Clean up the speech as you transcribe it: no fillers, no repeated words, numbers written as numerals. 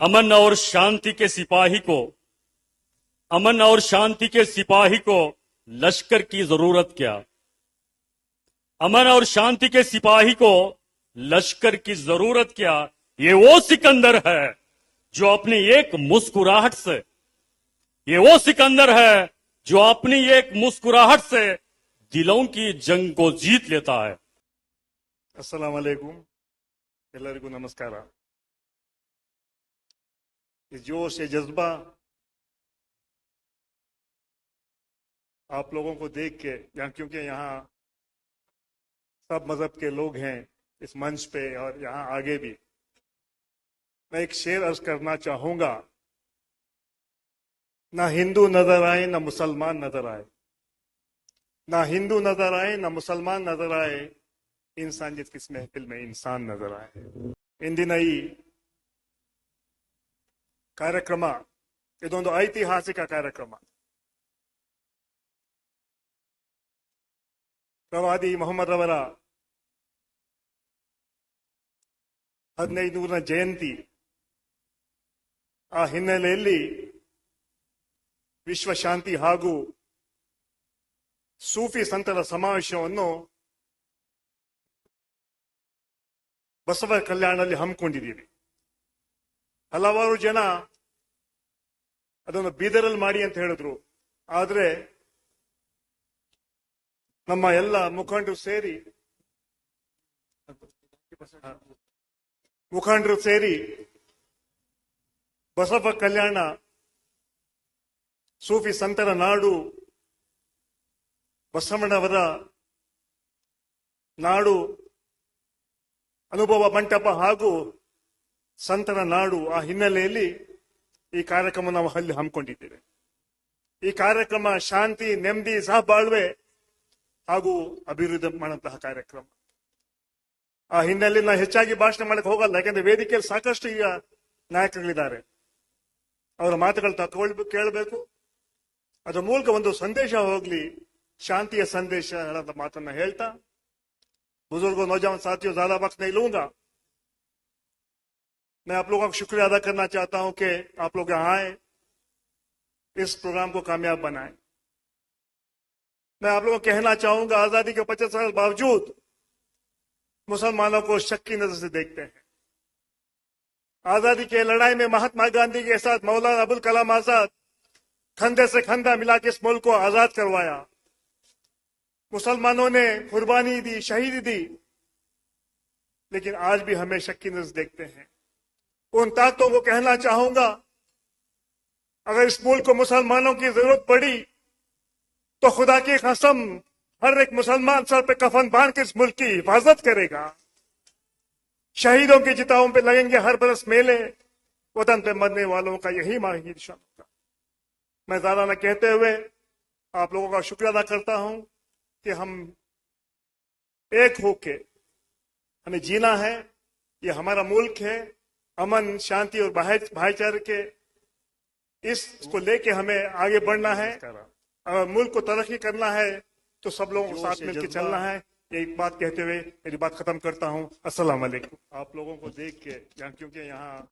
अमन और शांति के सिपाही को अमन और शांति के सिपाही को लश्कर की जरूरत क्या। अमन और शांति के सिपाही को लश्कर की जरूरत क्या। ये वो सिकंदर है जो अपनी एक मुस्कुराहट से ये वो सिकंदर है जो अपनी एक मुस्कुराहट से दिलों की जंग को जीत लेता है। अस्सलाम वालेकुम, ಎಲ್ಲರಿಗೂ ನಮಸ್ಕಾರ। ये जोश ये जज्बा आप लोगों को देख के क्योंकि यहाँ सब मजहब के लोग हैं इस मंच पे और यहाँ आगे भी, मैं एक शेर अर्ज करना चाहूंगा। ना हिंदू नजर आए ना मुसलमान नजर आए, ना हिंदू नजर आए ना मुसलमान नजर आए, इंसानियत किस महफिल में इंसान नजर आए। ಇಂದಿನ ಈ ಕಾರ್ಯಕ್ರಮ ಇದೊಂದು ಐತಿಹಾಸಿಕ ಕಾರ್ಯಕ್ರಮ। ಪ್ರವಾದಿ ಮೊಹಮ್ಮದ್ ಅವರ 1500ನೇ ಜಯಂತಿ, ಆ ಹಿನ್ನೆಲೆಯಲ್ಲಿ ವಿಶ್ವ ಶಾಂತಿ ಹಾಗೂ ಸೂಫಿ ಸಂತರ ಸಮಾವೇಶವನ್ನು ಬಸವ ಕಲ್ಯಾಣದಲ್ಲಿ ಹಮ್ಮಿಕೊಂಡಿದ್ದೀವಿ। ಹಲವಾರು ಜನ ಅದನ್ನು ಬೀದರಲ್ಲಿ ಮಾಡಿ ಅಂತ ಹೇಳಿದ್ರು, ಆದ್ರೆ ನಮ್ಮ ಎಲ್ಲ ಮುಖಂಡರು ಸೇರಿ ಬಸವ ಕಲ್ಯಾಣ ಸೂಫಿ ಸಂತರ ನಾಡು, ಬಸವಣ್ಣವರ ನಾಡು, ಅನುಭವ ಮಂಟಪ ಹಾಗೂ ಸಂತರ ನಾಡು, ಆ ಹಿನ್ನೆಲೆಯಲ್ಲಿ ಈ ಕಾರ್ಯಕ್ರಮ ನಾವು ಅಲ್ಲಿ ಹಮ್ಮಿಕೊಂಡಿದ್ದೇವೆ। ಈ ಕಾರ್ಯಕ್ರಮ ಶಾಂತಿ, ನೆಮ್ಮದಿ, ಸಹಬಾಳ್ವೆ ಹಾಗೂ ಅಭಿವೃದ್ಧಿ ಮಾಡುವಂತಹ ಕಾರ್ಯಕ್ರಮ। ಆ ಹಿನ್ನೆಲೆಯಲ್ಲಿ ನಾವು ಹೆಚ್ಚಾಗಿ ಭಾಷಣ ಮಾಡಕ್ಕೆ ಹೋಗಲ್ಲ, ಯಾಕಂದ್ರೆ ವೇದಿಕೆಯಲ್ಲಿ ಸಾಕಷ್ಟು ಈಗ ನಾಯಕರುಗಳಿದ್ದಾರೆ, ಅವರ ಮಾತುಗಳು ಕೇಳಬೇಕು, ಅದರ ಮೂಲಕ ಒಂದು ಸಂದೇಶ ಹೋಗ್ಲಿ, ಶಾಂತಿಯ ಸಂದೇಶ ಹೇಳೋಂಥ ಮಾತನ್ನ ಹೇಳ್ತಾ, बुजुर्गों, नौजवान साथियों, ज्यादा वक्त नहीं लूंगा। मैं आप लोगों का शुक्रिया अदा करना चाहता हूं कि आप लोग यहां आए, इस प्रोग्राम को कामयाब बनाएं। मैं आप लोगों को कहना चाहूंगा, आजादी के 50 साल बावजूद मुसलमानों को शक की नजर से देखते हैं। आजादी की लड़ाई में महात्मा गांधी के साथ मौलाना अबुल कलाम आजाद कंधे से कंधा मिला के इस मुल्क को आजाद करवाया। मुसलमानों ने कुर्बानी दी, शहीदी दी, लेकिन आज भी हमें शक की नजर देखते हैं। उन ताकतों को कहना चाहूंगा, अगर इस मुल्क को मुसलमानों की जरूरत पड़ी तो खुदा की कसम हर एक मुसलमान सर पे कफन बांध के इस मुल्क की हिफाजत करेगा। शहीदों की चिताओं पे लगेंगे हर बरस मेले, वतन पे मरने वालों का यही माही निशान होगा। मैं ज्यादा न कहते हुए आप लोगों का शुक्रिया अदा करता हूं कि हम एक होके हमें जीना है। ये हमारा मुल्क है, अमन, शांति और भाईचारे के इसको लेके हमें आगे बढ़ना है। अगर मुल्क को तरक्की करना है तो सब लोगों को साथ मिलकर चलना है। ये एक बात कहते हुए मेरी बात खत्म करता हूं। अस्सलाम वालेकुम। आप लोगों को देख के, क्योंकि यहाँ